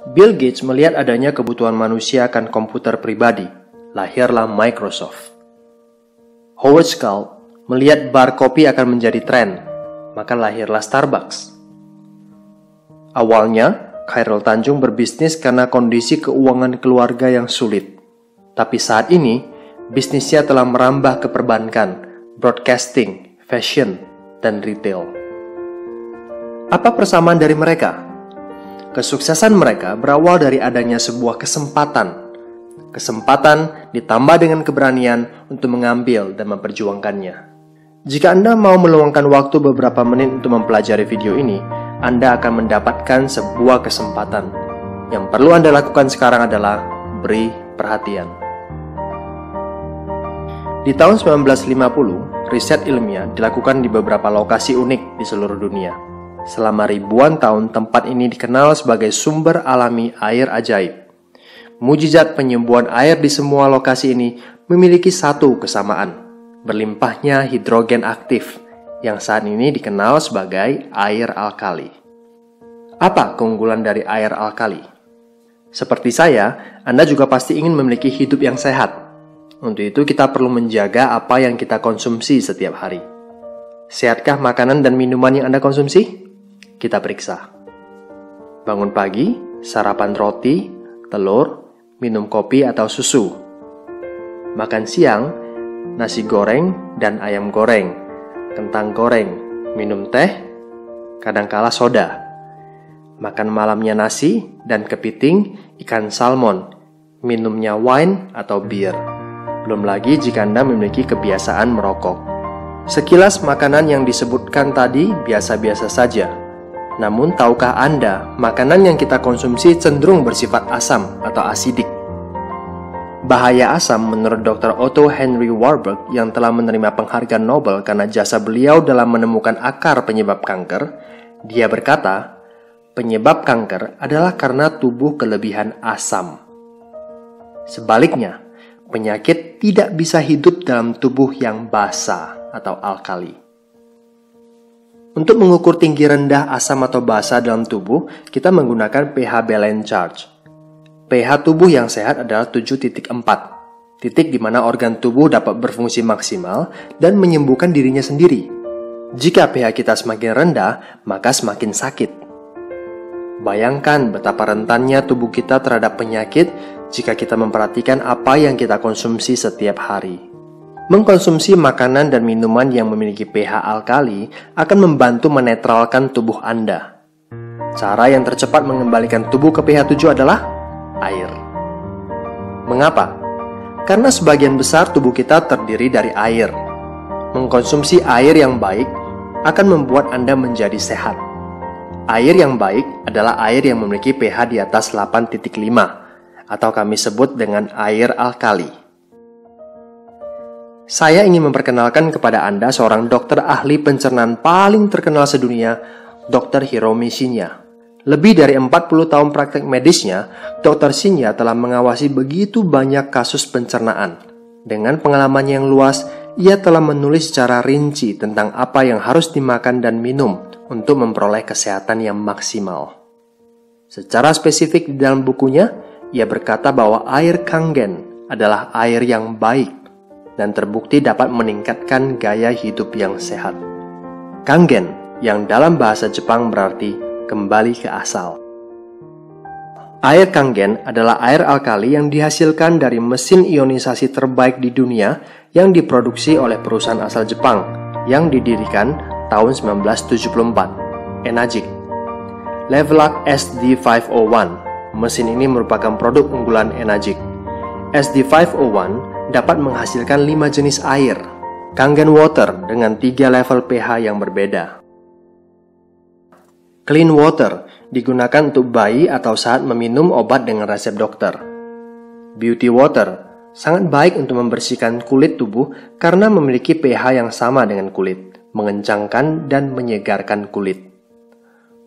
Bill Gates melihat adanya kebutuhan manusia akan komputer pribadi. Lahirlah Microsoft. Howard Schultz melihat bar kopi akan menjadi tren, maka lahirlah Starbucks. Awalnya, Khairul Tanjung berbisnis karena kondisi keuangan keluarga yang sulit. Tapi saat ini, bisnisnya telah merambah ke perbankan, broadcasting, fashion, dan retail. Apa persamaan dari mereka? Kesuksesan mereka berawal dari adanya sebuah kesempatan. Kesempatan ditambah dengan keberanian untuk mengambil dan memperjuangkannya. Jika Anda mau meluangkan waktu beberapa menit untuk mempelajari video ini, Anda akan mendapatkan sebuah kesempatan. Yang perlu Anda lakukan sekarang adalah beri perhatian. Di tahun 1950, riset ilmiah dilakukan di beberapa lokasi unik di seluruh dunia. Selama ribuan tahun, tempat ini dikenal sebagai sumber alami air ajaib. Mujizat penyembuhan air di semua lokasi ini memiliki satu kesamaan, berlimpahnya hidrogen aktif, yang saat ini dikenal sebagai air alkali. Apa keunggulan dari air alkali? Seperti saya, Anda juga pasti ingin memiliki hidup yang sehat. Untuk itu kita perlu menjaga apa yang kita konsumsi setiap hari. Sehatkah makanan dan minuman yang Anda konsumsi? Kita periksa. Bangun pagi, sarapan roti, telur, minum kopi atau susu. Makan siang, nasi goreng dan ayam goreng, kentang goreng, minum teh, kadangkala soda. Makan malamnya nasi dan kepiting, ikan salmon, minumnya wine atau bir. Belum lagi jika Anda memiliki kebiasaan merokok. Sekilas makanan yang disebutkan tadi biasa-biasa saja. Namun tahukah Anda, makanan yang kita konsumsi cenderung bersifat asam atau asidik? Bahaya asam menurut Dr. Otto Henry Warburg yang telah menerima penghargaan Nobel karena jasa beliau dalam menemukan akar penyebab kanker, dia berkata, penyebab kanker adalah karena tubuh kelebihan asam. Sebaliknya, penyakit tidak bisa hidup dalam tubuh yang basa atau alkali. Untuk mengukur tinggi rendah asam atau basa dalam tubuh, kita menggunakan pH balance charge. pH tubuh yang sehat adalah 7.4, titik di mana organ tubuh dapat berfungsi maksimal dan menyembuhkan dirinya sendiri. Jika pH kita semakin rendah, maka semakin sakit. Bayangkan betapa rentannya tubuh kita terhadap penyakit jika kita memperhatikan apa yang kita konsumsi setiap hari. Mengkonsumsi makanan dan minuman yang memiliki pH alkali akan membantu menetralkan tubuh Anda. Cara yang tercepat mengembalikan tubuh ke pH 7 adalah air. Mengapa? Karena sebagian besar tubuh kita terdiri dari air. Mengkonsumsi air yang baik akan membuat Anda menjadi sehat. Air yang baik adalah air yang memiliki pH di atas 8.5 atau kami sebut dengan air alkali. Saya ingin memperkenalkan kepada Anda seorang dokter ahli pencernaan paling terkenal sedunia, Dr. Hiromi Shinya. Lebih dari 40 tahun praktek medisnya, Dr. Shinya telah mengawasi begitu banyak kasus pencernaan. Dengan pengalaman yang luas, ia telah menulis secara rinci tentang apa yang harus dimakan dan minum untuk memperoleh kesehatan yang maksimal. Secara spesifik di dalam bukunya, ia berkata bahwa air Kangen adalah air yang baik dan terbukti dapat meningkatkan gaya hidup yang sehat. Kangen, yang dalam bahasa Jepang berarti kembali ke asal. Air Kangen adalah air alkali yang dihasilkan dari mesin ionisasi terbaik di dunia yang diproduksi oleh perusahaan asal Jepang yang didirikan tahun 1974, Enagic. Levelac SD501, mesin ini merupakan produk unggulan Enagic. SD501 dapat menghasilkan 5 jenis air, Kangen Water dengan 3 level pH yang berbeda. Clean Water digunakan untuk bayi atau saat meminum obat dengan resep dokter. Beauty Water sangat baik untuk membersihkan kulit tubuh karena memiliki pH yang sama dengan kulit, mengencangkan dan menyegarkan kulit.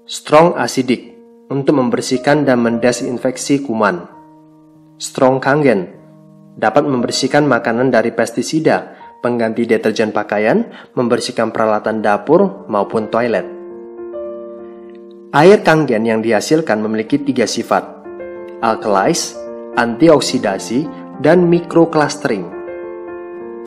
Strong Acidic untuk membersihkan dan mendesinfeksi kuman. Strong Kangen dapat membersihkan makanan dari pestisida, pengganti deterjen pakaian, membersihkan peralatan dapur maupun toilet. Air Kangen yang dihasilkan memiliki 3 sifat, alkalize, antioksidasi, dan microclustering.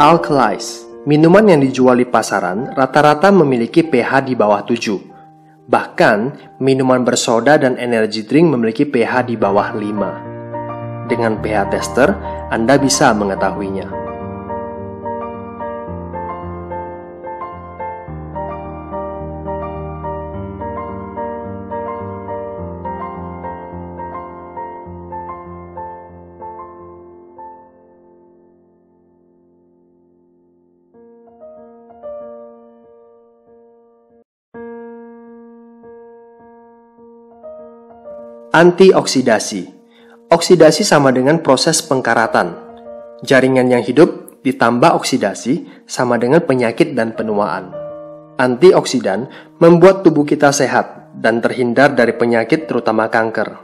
Alkalize, minuman yang dijual di pasaran rata-rata memiliki pH di bawah 7. Bahkan, minuman bersoda dan energy drink memiliki pH di bawah 5. Dengan pH tester, Anda bisa mengetahuinya. Antioksidasi. Oksidasi sama dengan proses pengkaratan. Jaringan yang hidup ditambah oksidasi sama dengan penyakit dan penuaan. Antioksidan membuat tubuh kita sehat dan terhindar dari penyakit terutama kanker.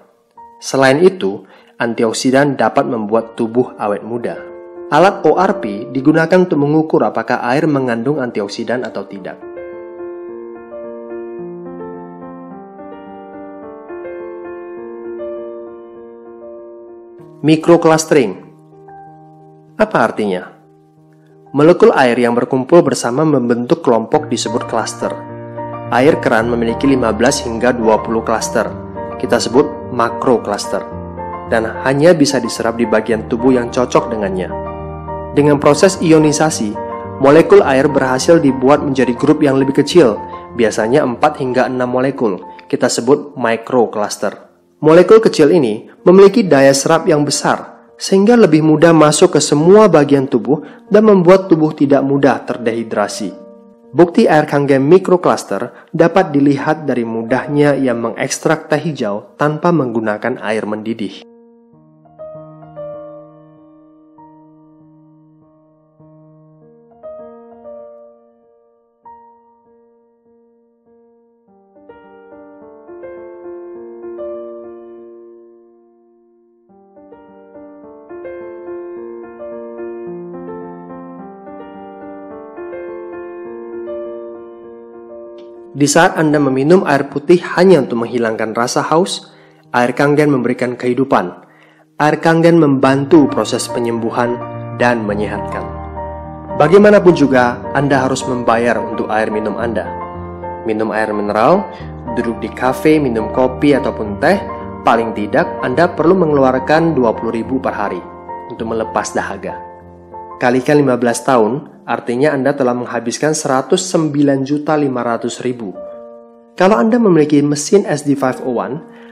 Selain itu, antioksidan dapat membuat tubuh awet muda. Alat ORP digunakan untuk mengukur apakah air mengandung antioksidan atau tidak. Microclustering. Apa artinya? Molekul air yang berkumpul bersama membentuk kelompok disebut cluster. Air keran memiliki 15 hingga 20 cluster. Kita sebut makrocluster. Dan hanya bisa diserap di bagian tubuh yang cocok dengannya. Dengan proses ionisasi, molekul air berhasil dibuat menjadi grup yang lebih kecil, biasanya 4 hingga 6 molekul. Kita sebut microcluster. Molekul kecil ini memiliki daya serap yang besar, sehingga lebih mudah masuk ke semua bagian tubuh dan membuat tubuh tidak mudah terdehidrasi. Bukti air Kangen microcluster dapat dilihat dari mudahnya ia mengekstrak teh hijau tanpa menggunakan air mendidih. Di saat Anda meminum air putih hanya untuk menghilangkan rasa haus, air Kangen memberikan kehidupan. Air Kangen membantu proses penyembuhan dan menyehatkan. Bagaimanapun juga, Anda harus membayar untuk air minum Anda. Minum air mineral, duduk di kafe, minum kopi ataupun teh, paling tidak Anda perlu mengeluarkan 20.000 per hari untuk melepas dahaga. Kalikan 15 tahun, artinya Anda telah menghabiskan 109.500.000. Kalau Anda memiliki mesin SD501,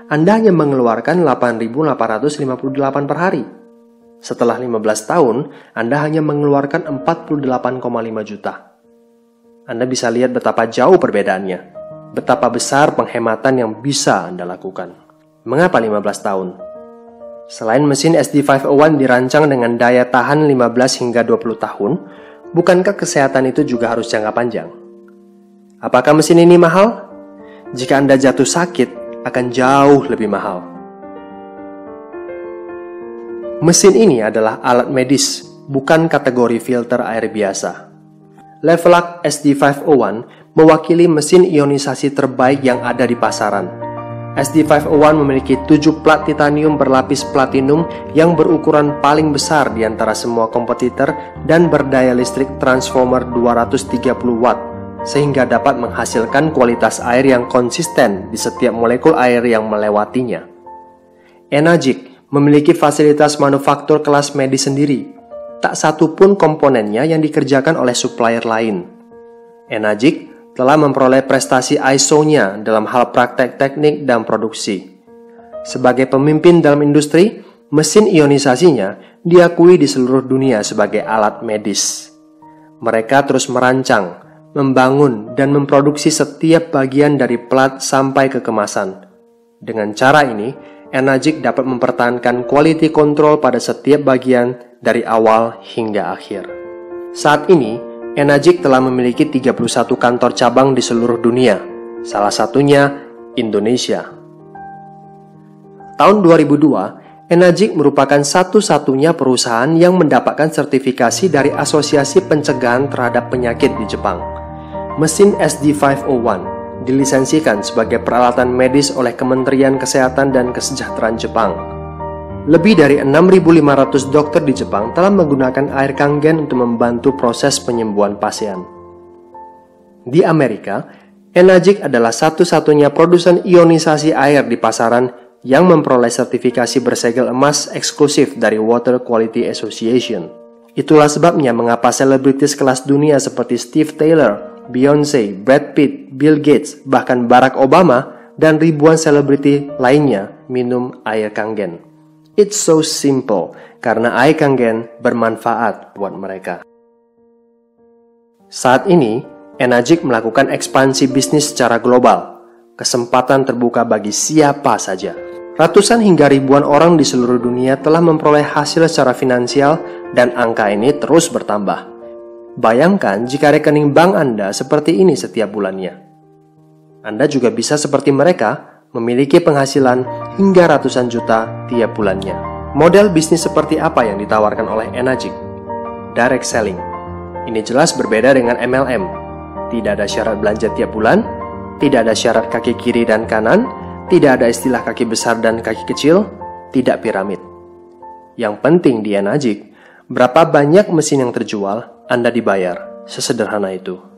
Anda hanya mengeluarkan 8.858 per hari. Setelah 15 tahun, Anda hanya mengeluarkan 48,5 juta. Anda bisa lihat betapa jauh perbedaannya, betapa besar penghematan yang bisa Anda lakukan. Mengapa 15 tahun? Selain mesin SD501 dirancang dengan daya tahan 15 hingga 20 tahun, bukankah kesehatan itu juga harus jangka panjang? Apakah mesin ini mahal? Jika Anda jatuh sakit, akan jauh lebih mahal. Mesin ini adalah alat medis, bukan kategori filter air biasa. Levelac SD501 mewakili mesin ionisasi terbaik yang ada di pasaran. SD501 memiliki 7 plat titanium berlapis platinum yang berukuran paling besar di antara semua kompetitor dan berdaya listrik transformer 230 watt, sehingga dapat menghasilkan kualitas air yang konsisten di setiap molekul air yang melewatinya. Enagic memiliki fasilitas manufaktur kelas medis sendiri. Tak satu pun komponennya yang dikerjakan oleh supplier lain. Enagic telah memperoleh prestasi ISO-nya dalam hal praktek teknik dan produksi. Sebagai pemimpin dalam industri, mesin ionisasinya diakui di seluruh dunia sebagai alat medis. Mereka terus merancang, membangun, dan memproduksi setiap bagian dari plat sampai ke kemasan. Dengan cara ini, Enagic dapat mempertahankan quality control pada setiap bagian dari awal hingga akhir. Saat ini, Enagic telah memiliki 31 kantor cabang di seluruh dunia, salah satunya Indonesia. Tahun 2002, Enagic merupakan satu-satunya perusahaan yang mendapatkan sertifikasi dari Asosiasi Pencegahan Terhadap Penyakit di Jepang. Mesin SD501 dilisensikan sebagai peralatan medis oleh Kementerian Kesehatan dan Kesejahteraan Jepang. Lebih dari 6.500 dokter di Jepang telah menggunakan air Kangen untuk membantu proses penyembuhan pasien. Di Amerika, Enagic adalah satu-satunya produsen ionisasi air di pasaran yang memperoleh sertifikasi bersegel emas eksklusif dari Water Quality Association. Itulah sebabnya mengapa selebritis kelas dunia seperti Steve Taylor, Beyoncé, Brad Pitt, Bill Gates, bahkan Barack Obama, dan ribuan selebriti lainnya minum air Kangen. It's so simple, karena air Kangen bermanfaat buat mereka. Saat ini, Enagic melakukan ekspansi bisnis secara global. Kesempatan terbuka bagi siapa saja. Ratusan hingga ribuan orang di seluruh dunia telah memperoleh hasil secara finansial dan angka ini terus bertambah. Bayangkan jika rekening bank Anda seperti ini setiap bulannya. Anda juga bisa seperti mereka, memiliki penghasilan hingga ratusan juta tiap bulannya. Model bisnis seperti apa yang ditawarkan oleh Enagic? Direct selling. Ini jelas berbeda dengan MLM. Tidak ada syarat belanja tiap bulan, tidak ada syarat kaki kiri dan kanan, tidak ada istilah kaki besar dan kaki kecil, tidak piramid. Yang penting di Enagic, berapa banyak mesin yang terjual, Anda dibayar. Sesederhana itu.